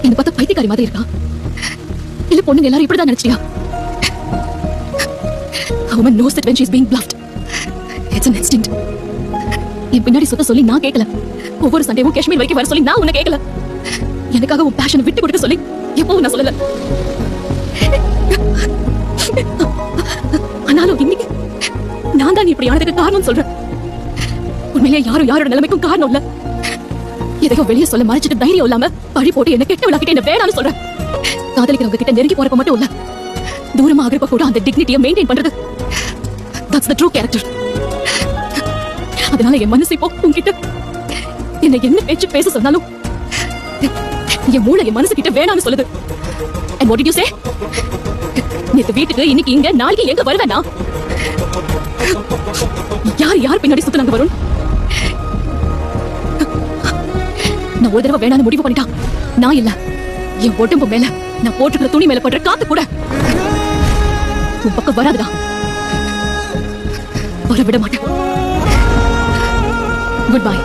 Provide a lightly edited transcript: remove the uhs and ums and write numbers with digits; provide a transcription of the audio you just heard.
என்ன பார்த்தா பைத்தியக்காரி மாதிரி இருக்கா? இல்ல பொண்ணுங்க எல்லாரும் இப்படிதான் நினைச்சியா? A woman knows that when she is being bluffed. It's an instinct. என் பின்னாடி சுத்த சொல்லி நான் கேட்கல. ஒவ்வொரு சண்டேவும் காஷ்மீர் வரைக்கும் வர சொல்லி நான் உன்னை கேட்கல. எனக்காக உன் பேஷனை விட்டு கொடுக்க சொல்லி எப்பவும் நான் சொல்லல. ஆனாலும் இன்னைக்கு நான் தான் இப்படி ஆனதுக்கு காரணம் சொல்றேன். உண்மையிலேயே யாரும் யாரோட நிலைமைக்கும் காரணம் இல்ல. எதையோ வெளியே சொல்ல மறைச்சிட்டு தைரியம் இல்லாம பழி போட்டு என்ன கெட்ட விழாக்கிட்ட என்ன வேணாம்னு சொல்றேன். காதலிக்கிறவங்க கிட்ட நெருங்கி போறப்ப மட்டும் இல்ல, தூரமா ஆகிறப்ப கூட அந்த டிக்னிட்டியை மெயின்டைன் பண்றது, that's the true character. அதனால என் மனசு இப்போ உன்கிட்ட என்ன என்ன பேச்சு பேச சொன்னாலும் என் மூளை என் மனசு கிட்ட வேணாம்னு சொல்லுது. And what did you say? நேத்து வீட்டுக்கு இன்னைக்கு இங்க நாளைக்கு எங்க வருவேனா? யார் பின்னாடி சுத்துனாங்க வருண்? நான் ஒரு தடவை வேணான்னு முடிவு பண்ணிட்டான். நான் இல்ல, என் உடம்பு மேல நான் போட்டுக்கிற துணி மேல படுற காத்து கூட உன் பக்கம் வராதுடா. வர விட மாட்டேன். Good bye.